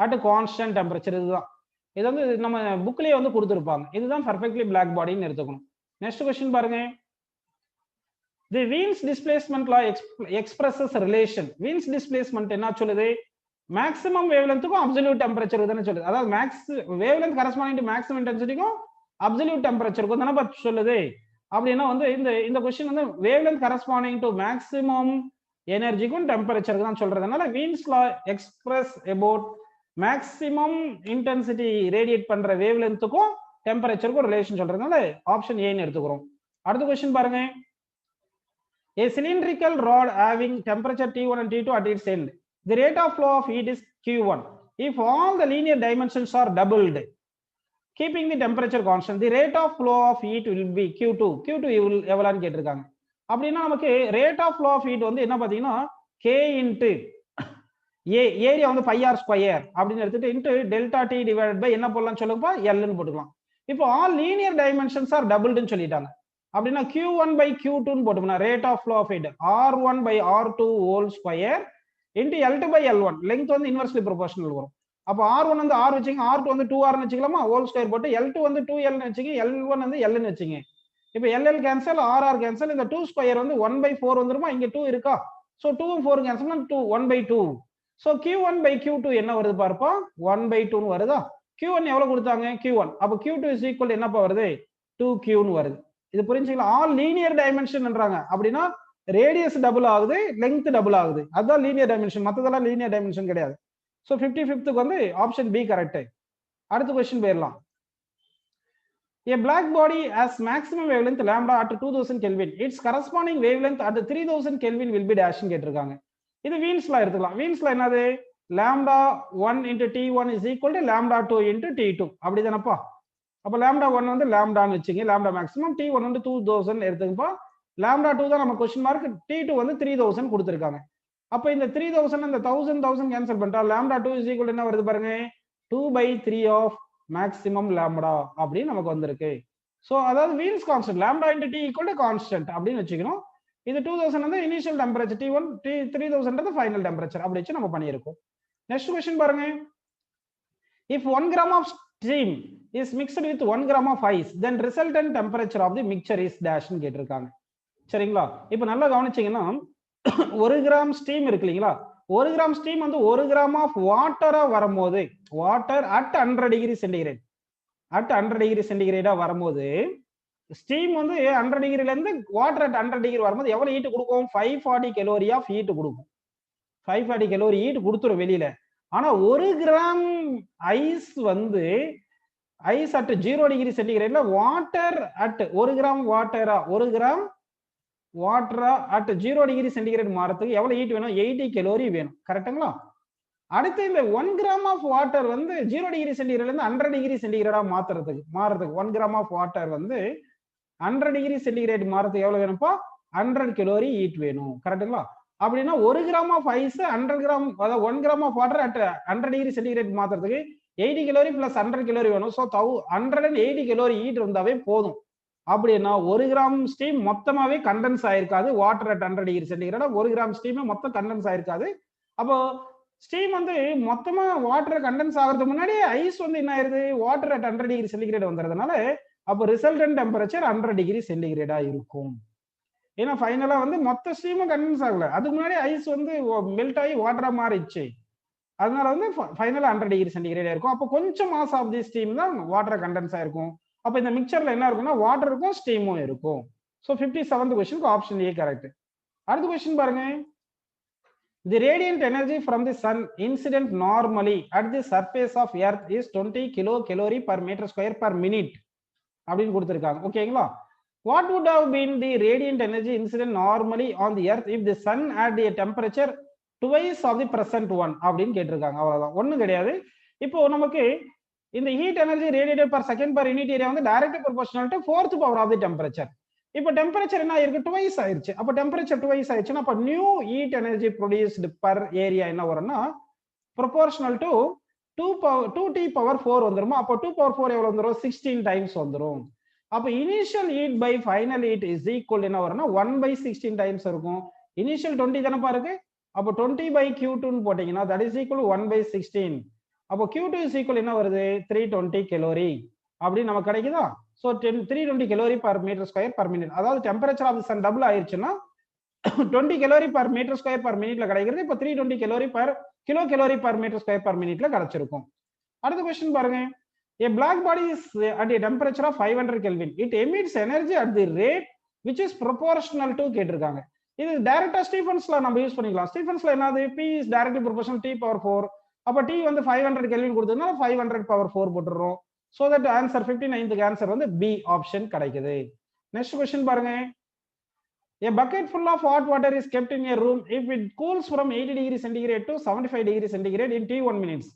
at constant temperature இதுதான். இது வந்து நம்ம புக்லயே வந்து கொடுத்துருப்பாங்க. இதுதான் பர்ஃபெக்ட்லி பிளாக் பாடின்னு எடுத்துக்கணும். நெக்ஸ்ட் கொஸ்டின் பாருங்க. The Wien's displacement law expresses relation. Wien's displacement என்ன சொல்லுது மேக்ஸிமம் வேவ்லென்த்துக்கும் அப்சல்யூட் டெம்பரேச்சர் தானே சொல்லுது. அதாவது max wavelength corresponding to maximum இன்டென்சிட்டிக்கும் அப்சல்யூட் டெம்பரேச்சருக்கும் தானே சொல்லுது. அப்படின்னா வந்து இந்த கொஸ்டின் வந்து வேவ்லென்த் கரஸ்பாண்டிங் டு மேக்ஸிமம் எனர்ஜிக்கும் டெம்பரேச்சருக்கு தான் சொல்றதுனால Wien's law express about maximum intensity radiate பண்ற வேவ்லென்த்துக்கும் டெம்பரேச்சருக்கும் ரிலேஷன் சொல்றதுனால ஆப்ஷன் ஏன்னு எடுத்துக்கிறோம். அடுத்த கொஸ்டின் பாருங்க. A cylindrical rod having temperature T1 and T2 at its end. The rate of flow of heat is Q1. If all the linear dimensions are doubled, keeping the temperature constant, the rate of flow of heat will be Q2. Q2 எவ்வளோன்னு கேட்டிருக்காங்க. அப்படின்னா நமக்கு rate of flow of heat வந்து என்ன பார்த்தீங்கன்னா K into area வந்து by R square அப்படின்னு எடுத்துட்டு into delta T divide by என்ன போடலாம்னு சொல்லுங்கப்பா எல்னு போட்டுக்கலாம். இப்போ ஆல் லீனியர் டைமென்ஷன்ஸ் ஆர் டபுள்டுன்னு சொல்லிட்டாங்க. அப்படின்னா Q1 by Q2 போட்டோம்னா rate of flow of heat R1 by R2 whole square into L2 by L1 length வந்து இன்வெர்ஸ்லி ப்ரொபோர்ஷனல் வரும். அப்போ R1 வந்து R வச்சுங்க R2 வந்து 2Rன்னு வச்சுக்கலாமா ஹோல் ஸ்கொயர் போட்டு L2 வந்து 2Lன்னு வச்சுங்க L1 வந்து Lன்னு வச்சுங்க. இப்போ LL கேன்சல் RR கேன்சல் இந்த 2 ஸ்கொயர் வந்து 1 by 4 வந்துருமா இங்க 2 இருக்கா. So 2 4 cancel 2 1 by 2. So Q1 by Q2 என்ன வருது பார்ப்போம் 1 by 2 வருதா. Q1 எவ்வளவு கொடுத்தாங்க Q1. அப்போ Q2 is equal என்னப்பா வருது 2Qன்னு வருது. இது புரிஞ்சுக்கலாம். ஆல் லீனியர் டைமென்ஷன்ன்றாங்க அப்படின்னா ரேடியஸ் டபுள் ஆகுது லெங்த் டபுள் ஆகுது அதுதான் லீனியர் டைமென்ஷன். மற்றதெல்லாம் லீனியர் டைமென்ஷன் கிடையாது. ஸோ 55th வந்து ஆப்ஷன் பி கரெக்ட். அடுத்த கொஸ்டின் போயிடலாம். A black body has maximum wavelength lambda at 2000 Kelvin. Its corresponding wavelength at 3000 Kelvin will be dash கேட்டிருக்காங்க. இது வீன்ஸ்ல எடுத்துக்கலாம். வீன்ஸ்ல என்னது lambda 1 into T1 is equal to lambda 2 into T2 அப்படிதானப்பா. அப்போ lambda 1 வந்து lambdaன்னு வச்சுங்க lambda maximum T1 வந்து 2000 எடுத்துங்கப்பா. lambda 2 தான் நம்ம கொஸ்டின் மார்க் T2 வந்து 3000 கொடுத்துருக்காங்க. அப்போ இந்த 3000 இந்த 1000 கேன்சல் பண்ணிட்டா lambda 2 is equal என்ன வருது பாருங்க 2 by 3 of maximum lambda அப்படின்னு நமக்கு வந்திருக்கு. ஸோ அதாவது வீன்ஸ் constant lambda into T equal to constant அப்படின்னு வச்சுக்கணும். இது 2000 வந்து initial temperature T1 3000 final temperature அப்படி வச்சு நம்ம பண்ணியிருக்கோம். நெக்ஸ்ட் கொஸ்டின் பாருங்க. If 1 gram of steam is mixed with 1 gram of ice, then resultant temperature of the mixture is dash ன்னு கேட்டிருக்காங்க. சரிங்களா. இப்போ நல்லா கவனிச்சீங்கன்னா 1 கிராம் ஸ்டீம் இருக்கு இல்லைங்களா 1 கிராம் ஸ்டீம் வந்து 1 கிராம் ஆஃப் வாட்டரா வரும்போது water at 100 degree centigrade at 100 degree சென்டிகிரேடா வரும்போது ஸ்டீம் வந்து 100 டிகிரில இருந்து வாட்டர் அட் 100 டிகிரி வரும்போது எவ்வளவு ஹீட் கொடுக்கும் 540 கலோரி ஆஃப் ஹீட் கொடுக்கும். 540 கலோரி ஹீட் கொடுத்துரும் வெளியில. ஆனா 1 கிராம் ஐஸ் வந்து ஐஸ் அட் 0 டிகிரி சென்டிகிரேட்ல வாட்டர் அட் 1 கிராம் வாட்டரா 1 கிராம் வாட்டரா அட் 0 டிகிரி சென்டிகிரேட் மாறதுக்கு எவ்வளவு ஹீட் வேணும்? 80 கலோரி வேணும். கரெக்ட்டுங்களா? அடுத்து இந்த 1 கிராம் ஆஃப் வாட்டர் வந்து 0 டிகிரி சென்டிகிரேட்ல இருந்து 100 டிகிரி சென்டிகிரேடா மாறதுக்கு 1 கிராம் ஆஃப் வாட்டர் வந்து 100 டிகிரி சென்டிகிரேட் மாறதுக்கு எவ்வளவு வேணும்ப்பா? 100 கலோரி ஹீட் வேணும். கரெக்ட்டுங்களா? அப்படின்னா 1 கிராம் ஆஃப் ஐஸ் 100 கிராம், அதாவது 1 gram of water at 100 degree centigrade மாத்துறதுக்கு 80 கலோரி பிளஸ் 100 கலோரி வேணும். ஸோ 180 கலோரி ஹீட் இருந்தாவே போதும். அப்படின்னா 1 கிராம் ஸ்டீம் மொத்தமாவே கண்டென்ஸ் ஆயிருக்காது. Water at 100 degree centigrade 1 gram steam மொத்தம் கண்டென்ஸ் ஆயிருக்காது. அப்போ ஸ்டீம் வந்து மொத்தமா வாட்டர் கண்டென்ஸ் ஆகிறதுக்கு முன்னாடி ஐஸ் வந்து என்ன ஆயிருது? வாட்டர் அட் 100 டிகிரி சென்டிகிரேட் வந்துறதுனால அப்போ ரிசல்டன்ட் டெம்பரேச்சர் 100 டிகிரி சென்டிகிரேடா இருக்கும். ஏன்னா ஃபைனலா வந்து மொத்த ஸ்டீமும் கண்டென்ஸ் ஆகல. அதுக்கு முன்னாடி ஐஸ் வந்து மெல்ட் ஆகி வாட்டரா மாறிடுச்சு. அதனால வந்து ஃபைனலா 100 டிகிரி சென்டிகிரேடா இருக்கும். அப்போ கொஞ்சம் மாஸ் ஆஃப் தி ஸ்டீம் தான் வாட்டர் கண்டென்ஸ் ஆயிருக்கும். அப்ப இந்த மிக்சர்ல என்ன இருக்கும்னா வாட்டர் இருக்கும், ஸ்டீமும் இருக்கும். ஸோ 57th கொஸ்டினுக்கு ஆப்ஷன் ஏ கரெக்ட். அடுத்த கொஸ்டின் பாருங்க. The radiant energy from the sun incident normally at the surface of earth is 20 kilocalorie per meter square per minute அப்படின்னு கொடுத்திருக்காங்க. ஓகேங்களா? What would have been the radiant energy incident normally on the earth if the sun had a temperature twice of the present one அப்படின்னு கேட்டிருக்காங்க. அவ்வளவுதான், ஒண்ணும் கிடையாது. இப்போ நமக்கு இந்த heat energy radiated per second per unit area வந்து directly proportional to 4th power of the temperature. இப்போ டெம்பரேச்சர் என்ன ஆயிருக்கு? டுவைஸ் ஆயிருச்சு. அப்போ டெம்பரேச்சர் டுவைஸ் ஆயிடுச்சுன்னா அப்போ new heat energy produced per area என்ன வரும்னா ப்ரொபோர்ஷனல் டு 2t பவர் 4 வந்துருமா? அப்போ 2 பவர் 4 எவ்வளவு வந்துரும்? 16 டைம்ஸ் வந்துரும். அப்போ initial heat by final heat is equal என்ன வரும்னா 1/16 டைம்ஸ் இருக்கும். இனிஷியல் 20 தானே பாருங்க. அப்போ 20 by Q2 போட்டீங்கன்னா தட் இஸ் ஈக்குவல் 1/16. அப்போ Q2 இஸ் ஈக்குவல் என்ன வருது? 320 கலோரி அப்படி நமக்கு கிடைக்குதா? So 320 calorie per metre square per minute. அதாவது temperature of the sun double ஆயிடுச்சுன்னா 20 calorie per metre square per மினிட்ல கிடைக்கிறது இப்போ 320 calorie per kilo calorie per metre square per மினிட்ல கிடைச்சிருக்கும். அடுத்த கொஸ்டின் பாருங்க. A black body is at a temperature of 500 Kelvin. It emits energy at the rate which is proportional to கேட்டிருக்காங்க. இது டைரக்டா ஸ்டீஃபன்ஸ்ல நம்ம யூஸ் பண்ணிக்கலாம். ஸ்டீஃபன்ஸ்ல என்னது? P is directly proportional T power 4. அப்ப T வந்து 500 Kelvin கொடுத்ததுனால 500 power 4 போட்டுறோம். So that answer 59th answer வந்து B option கிடைக்குது. Next question பாருங்க. A bucket full of hot water is kept in a room if it cools from 80 degrees centigrade to 75 degrees centigrade in T1 minutes.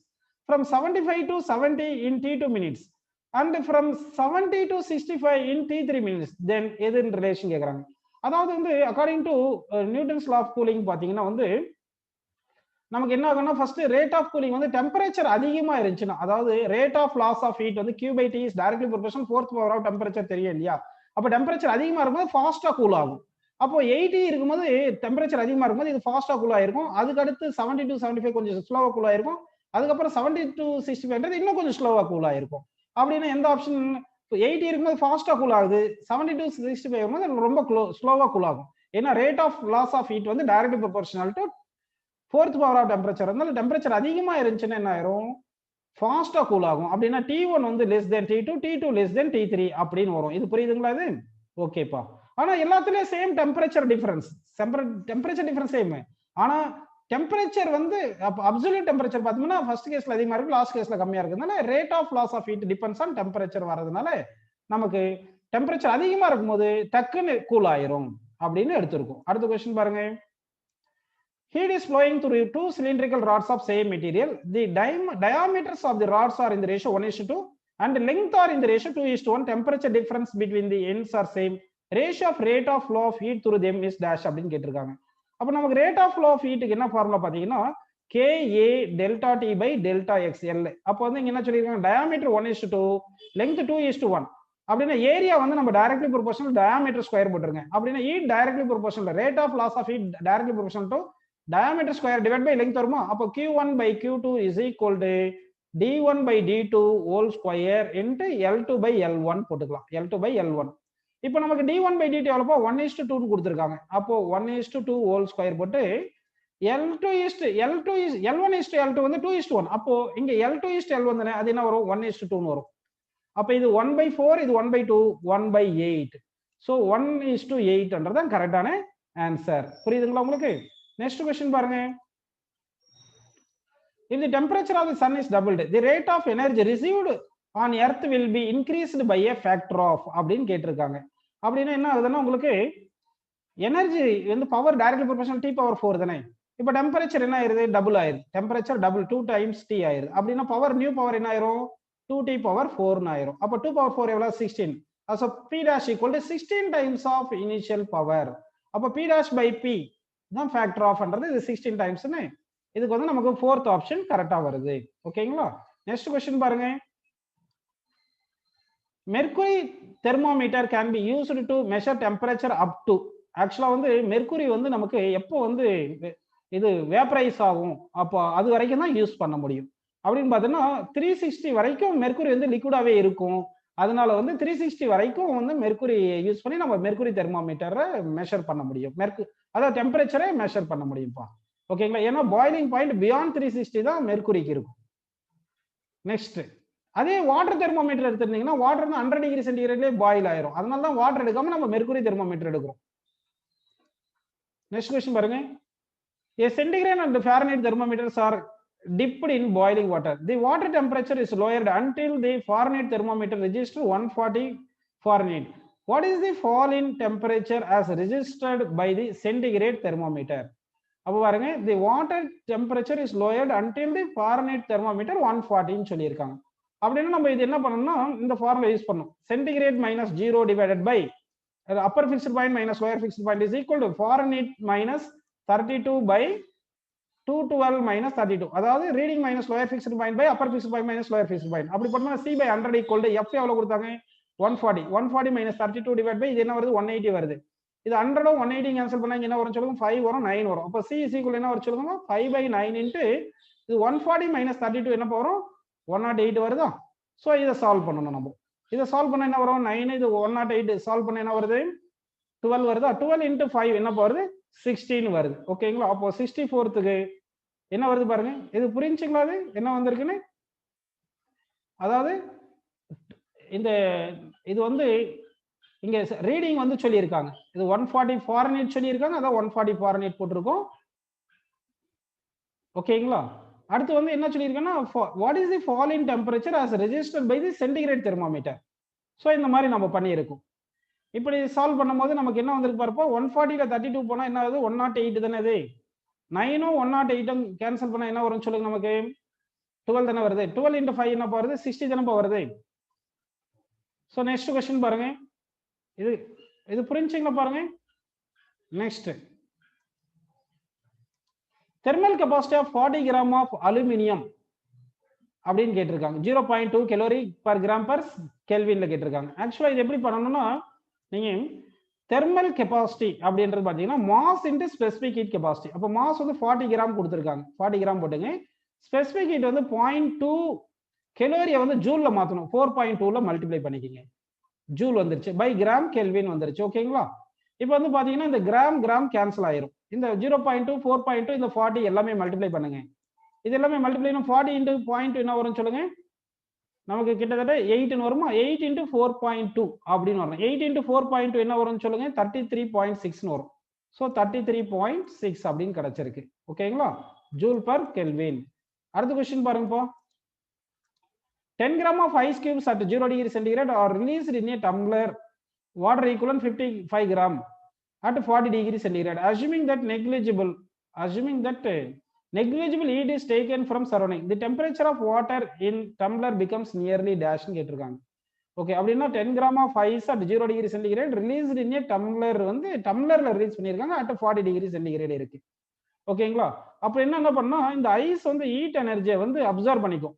From 75 to 70 in T2 minutes and from 70 to 65 in T3 minutes. Then எது in relation கேக்குறாங்க. அதாவது வந்து according to Newton's law of cooling பாத்தீங்கன்னா வந்து நமக்கு என்ன ஆகும்னா first rate of cooling வந்து டெம்பரேச்சர் அதிகமா இருந்துச்சுன்னா, அதாவது rate of loss of heat வந்து Q/T is directly proportional 4th power of temperature தெரியும் இல்லையா? அப்ப டெம்பரேச்சர் அதிகமா இருக்கும்போது ஃபாஸ்டா கூல் ஆகும். அப்போ 80 இருக்கும்போது டெம்பரேச்சர் அதிகமா இருக்கும்போது இது ஃபாஸ்டா கூல் ஆயிருக்கும். அதுக்கு அடுத்து 70 to 75 கொஞ்சம் ஸ்லோவா கூல் ஆயிருக்கும். அதுக்கப்புறம் 70 to 65 இன்னும் கொஞ்சம் ஸ்லோவா கூல் ஆயிருக்கும். அப்படின்னா எந்த ஆப்ஷன்? 80 இருக்கும்போது ஃபாஸ்டா கூல் ஆகுது, 70 to 65 இருக்கும்போது ரொம்ப ஸ்லோவா கூல் ஆகும். ஏன்னா rate of loss of heat வந்து directly proportional to 4th power of temperature. அதனால டெம்பரேச்சர் அதிகமா இருந்துச்சுன்னா என்ன ஆயிரும்? ஃபாஸ்டா கூல் ஆகும். அப்படின்னா T1 வந்து less than T2, T2 less than T3 அப்படின்னு வரும். இது புரியுதுங்களா? இது ஓகேப்பா. ஆனா எல்லாத்துலயும் same temperature difference, temperature difference same. ஆனா டெம்பரேச்சர் வந்து அப்சல்யூட் டெம்பரேச்சர் பாத்தீங்கன்னா ஃபர்ஸ்ட் கேஸ்ல அதிகமா இருக்கு, லாஸ்ட் கேஸ்ல கம்மியா இருக்குனால rate of loss of heat depends on temperature வரதுனால நமக்கு டெம்பரேச்சர் அதிகமா இருக்கும்போது டக்குன்னு கூல் ஆயிரும் அப்படின்னு எடுத்திருக்கும். அடுத்த क्वेश्चन பாருங்க. Heat is flowing through two cylindrical rods of same material. The diameters of the rods are in the ratio 1:2 and the length are in the ratio 2:1. Temperature difference between the ends are same. Ratio of rate of flow of heat through them is dash அப்படின்னு கேட்டிருக்காங்க. அப்ப நமக்கு rate of flow of ஹீட்டுக்கு என்ன formula பாத்தீங்கன்னா KA delta T by delta XL. அப்போ வந்து இங்க என்ன சொல்லிருக்காங்க? Diameter 1:2, length 2:1. அப்படின்னா ஏரியா வந்து நம்ம டைரக்ட்லி ப்ரொபோர்ஷனல் டயாமீட்டர் ஸ்கொயர் போட்டுருங்க. அப்படின்னா heat directly proportional rate of loss of heat directly proportional to diameter square divided by length வருமா? அப்போ Q1 by Q2 is equal to D1 by D2 whole square into L2 by L1 போட்டுக்கலாம். L2 by L1. இப்போ நமக்கு D1 by D2 எவ்வளவுப்பா? 1:2 கொடுத்திருக்காங்க. அப்போ 1:2 whole square போட்டு L1 is L2 வந்து 2:1. அப்போ இங்க L2:L1 தானே, அது என்ன வரும்? 1:2 வரும். அப்போ இது 1/4, இது 1/2, 1/8. ஸோ 1:8 கரெக்டான ஆன்சர். புரியுதுங்களா உங்களுக்கு? Next question பாருங்க. If the temperature of the sun is doubled, the rate of energy received on earth will be increased by a factor of அப்படின்னு கேட்டிருக்காங்க. அப்படின்னா என்ன ஆகுதுன்னா உங்களுக்கு எனர்ஜி வந்து power directly proportional T power 4 தானே. இப்போ டெம்பரேச்சர் என்ன ஆயிருது, டபுள் ஆயிருது. டெம்பரேச்சர் டபுள் 2 டைம்ஸ் T ஆயிருது. அப்படின்னா பவர் நியூ பவர் என்ன ஆயிரும், 2T பவர் 4 ஆயிரும். அப்போ 2 பவர் 4 எவ்வளவு, 16. So P dash equal to 16 times of initial power. அப்போ P dash by P தான் ஃபேக்டர் ஆஃப்ன்றது, இது 16 டைம்ஸ்னு. இதுக்கு வந்து நமக்கு 4th ஆப்ஷன் கரெக்டா வருது. ஓகேங்களா. நெக்ஸ்ட் क्वेश्चन பாருங்க. Mercury thermometer can be used to measure temperature up to. ஆக்சுவலா வந்து மெர்க்குரி வந்து நமக்கு எப்போ வந்து இது வேப்பரைஸ் ஆகும், அப்போ அது வரைக்கும் தான் யூஸ் பண்ண முடியும். அப்படின்னு பார்த்தோன்னா 360 வரைக்கும் மெர்க்குரி வந்து லிக்விடாவே இருக்கும். அதனால வந்து 360 வரைக்கும் வந்து மெர்க்குரி யூஸ் பண்ணி நம்ம மெர்க்குரி தெர்மோமீட்டரை மெஷர் பண்ண முடியும். அதாவது டெம்பரேச்சரை மெஷர் பண்ண முடியும்ப்பா. ஓகேங்களா. ஏன்னா பாய்லிங் பாயிண்ட் பியாண்ட் 360 தான் மெர்க்குரிக்கு இருக்கும். நெக்ஸ்ட், அதே வாட்டர் தெர்மோமீட்டர் எடுத்துட்டீங்கன்னா வாட்டர் வந்து 100 டிகிரி சென்டிகிரேட்லயே பாயில் ஆயிரும். அதனால தான் வாட்டர் எடுக்காம நம்ம மெர்க்குரி தெர்மோமீட்டர் எடுக்கிறோம். நெக்ஸ்ட் क्वेश्चन பாருங்க. A centigrade and Fahrenheit thermometers are dipped in boiling water. The water temperature is lowered until the Fahrenheit thermometer registers 140 Fahrenheit. What is the fall in temperature as registered by the centigrade thermometer? அப்போ பாருங்க, the water temperature is lowered until the Fahrenheit thermometer 140 ன்னு சொல்லியிருக்காங்க. அப்படின்னா நம்ம இது என்ன பண்ணணும்னா இந்த ஃபார்முலா யூஸ் பண்ணணும். Centigrade minus 0 divided by upper fixed point minus lower fixed point is equal to Fahrenheit minus 32 by 212 minus 32. அதாவது reading minus lower fixed point by upper fixed point minus lower fixed point. அப்படி பண்ணா C by 100 equal to F எவ்வளவு கொடுத்தாங்க, 140 minus 32 divide by இது என்ன வருது, 180 வருது. இது 100 180 கேன்சல் பண்ணா என்ன வரும் சொல்லுங்க, 5 வரும், 9 வரும். அப்போ C is equal என்ன வரும் சொல்லுங்க, 5 by 9 into இது 140 minus 32 என்ன வரும், 108 வருதா. ஸோ இதை சால்வ் பண்ணணும் நம்ம. இதை சால்வ் பண்ண என்ன வரும், 9, இது 108 சால்வ் பண்ண என்ன வருது, 12 வருதா. 12 into 5 என்ன வருது, 16 வருது. ஓகேங்களா. அப்போ 64க்கு என்ன வருது பாருங்க. இது புரிஞ்சுங்களா, அது என்ன வந்திருக்குன்னு. அதாவது இந்த இது வந்து இங்க ரீடிங் வந்து சொல்லியிருக்காங்க, இது 140 ஃபாரன்ஹீட் சொல்லியிருக்காங்க, அதான் 140 ஃபாரன்ஹீட் போட்டிருக்கோம். ஓகேங்களா. அடுத்து வந்து என்ன சொல்லியிருக்கேன்னா, what is the fall in temperature as registered by the centigrade thermometer. So இந்த மாதிரி நம்ம பண்ணியிருக்கோம். இப்படி சால்வ் பண்ணும்போது நமக்கு என்ன வந்திருக்கு பாருப்போம், 140ல 32 போனா என்ன ஆகுது, 108 தானே. இது 9ம் 108ம் கேன்சல் பண்ணா என்ன வரும்னு சொல்லுங்க, நமக்கு 12 தானே வருது. 12 into 5 என்ன வருது, 60 தானே வருது. ஸோ நெக்ஸ்ட் क्वेश्चन பாருங்க. இது புரிஞ்சுங்களா பாருங்க. Next, thermal capacity of 40 gram of aluminium அப்படின்னு கேட்டிருக்காங்க. 0.2 கலோரி பர் கிராம் பர் கெல்வின்ல கேட்டிருக்காங்க. ஆக்சுவலா இது எப்படி பண்ணணும்னா, நீங்க தெர்மல் கெபாசிட்டி அப்படின்றது பாத்தீங்கன்னா mass into specific heat capacity. அப்போ மாஸ் வந்து 40 கிராம் கொடுத்துருக்காங்க, 40 கிராம் போட்டுங்க. ஸ்பெசிபிக் ஹீட் வந்து 0.2 கெலோரியை வந்து ஜூல்ல மாத்தணும், 4.2ல மல்டிப்ளை பண்ணிக்கிங்க, ஜூல் வந்துருச்சு, பை கிராம் கெல்வின் வந்துருச்சு. ஓகேங்களா. இப்போ வந்து பாத்தீங்கன்னா இந்த கிராம் கிராம் கேன்சல் ஆயிரும். இந்த 0.2 4.2 இந்த 40 எல்லாமே மல்டிப்ளை பண்ணுங்க. இது எல்லாமே மல்டிப்ளை 40 into 0.2 என்ன வரும்னு சொல்லுங்க, நமக்கு கிட்டத்தட்ட 8 வருமா. 8 into 4.2 அப்படின்னு வரும். 8 into 4.2 என்ன வரும்னு சொல்லுங்க, 33.6 வரும். ஸோ 33.6 அப்படின்னு கிடைச்சிருக்கு. ஓகேங்களா. Joule per kelvin. அடுத்த கொஸ்டின் பாருங்க. இப்போ 10 gram of ice cubes at 0 degree centigrade are released in a tumbler water equivalent 55 gram at 40 degree centigrade, assuming that negligible heat is taken from surrounding. The temperature of water in tumbler becomes nearly dash ன்னு கேட்டிருக்காங்க. Okay. அப்படின்னா 10 gram of ice at 0 degree centigrade released in a tumbler வந்து டம்ளர்ல release பண்ணியிருக்காங்க, at 40 degree centigrade இருக்கு. ஓகேங்களா. அப்போ என்ன பண்ணா, இந்த ஐஸ் வந்து ஹீட் எனர்ஜியை வந்து அப்சர்வ் பண்ணிக்கும்.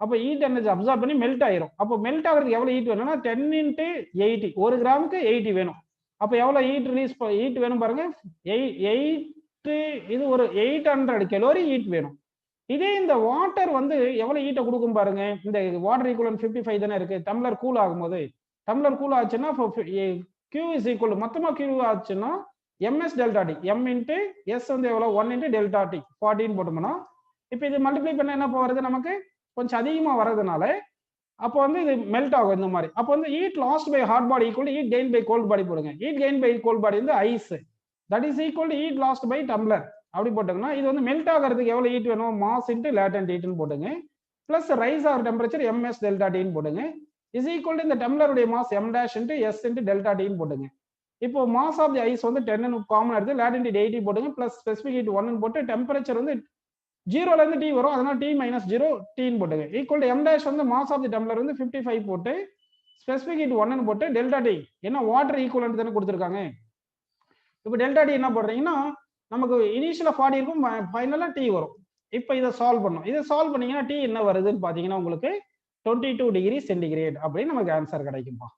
அப்போ ஹீட் எனர்ஜி அப்சர்வ் பண்ணி மெல்ட் ஆயிரும். அப்போ மெல்ட் ஆகிறதுக்கு எவ்வளவு ஹீட் வேணும்னா 10 into 80, 1 கிராமுக்கு 80 வேணும். அப்போ எவ்வளவு ஹீட் வேணும் பாருங்க, 8, இது ஒரு 800 கலோரி ஹீட் வேணும். இதே இந்த வாட்டர் வந்து எவ்வளவு ஹீட்டை கொடுக்கும் பாருங்க, இந்த வாட்டர் ஈக்குவலன்ட் 55 தானே இருக்கு. டம்ளர் கூல் ஆகும்போது, டம்ளர் கூல் ஆச்சுன்னா Q is equal, மொத்தமா Q ஆச்சுன்னா MS delta D, M into S வந்து எவ்வளவு 1 into டெல்டா டி 40 போட்டோம்னா, இப்போ இது மல்டிப்ளை பண்ண என்ன வருது, நமக்கு கொஞ்சம் அதிகமா வர்றதுனால அப்போ வந்து இது மெல்ட் ஆகும் இந்த மாதிரி. அப்போ வந்து heat lost by hot body equal to heat gain by cold body போடுங்க. Heat gain by cold body வந்து ice, that is equal to heat lost by tumbler அப்படி போட்டோம்னா, இது வந்து மெல்ட் ஆகிறதுக்கு எவ்வளவு ஹீட் வேணும், மாஸ் இன்டு லேட்டன்ட் ஹீட்னு போடுங்க, பிளஸ் ரைஸ் ஆகிற டெம்பரேச்சர் MS டெல்டா டின்னு போடுங்க, இஸ் ஈக்குவல் டு இந்த டம்ளருடைய mass M' into S into delta டின்னு போடுங்க. இப்போ மாஸ் ஆஃப் தி ஐஸ் வந்து 10 காமன் எடுத்து லேட்டன்ட் ஹீட் 80 போட்டுங்க பிளஸ் ஸ்பெசிபிக் ஹீட் 1 போட்டு டெம்பரேச்சர் வந்து 0ல இருந்து T வரும், அதனால T மைனஸ் 0 Tன்னு போட்டுங்க. ஈக்குவல் டு M டேஷ் வந்து மாஸ் ஆஃப் தி டம்ளர் வந்து 55 போட்டு ஸ்பெசிபிக் ஹீட் 1 போட்டு டெல்டா T என்ன வாட்டர் ஈக்குவலன்ட் தானே கொடுத்துருக்காங்க. இப்போ டெல்டா T என்ன போடுறீங்கன்னா நமக்கு இனிஷியலா 40 இருக்கும், ஃபைனலா T வரும். இப்போ இதை சால்வ் பண்ணும். இதை சால்வ் பண்ணீங்கன்னா T என்ன வருதுன்னு பாத்தீங்கன்னா உங்களுக்கு 22 டிகிரி சென்டிகிரேட் அப்படின்னு நமக்கு ஆன்சர் கிடைக்கும்பா.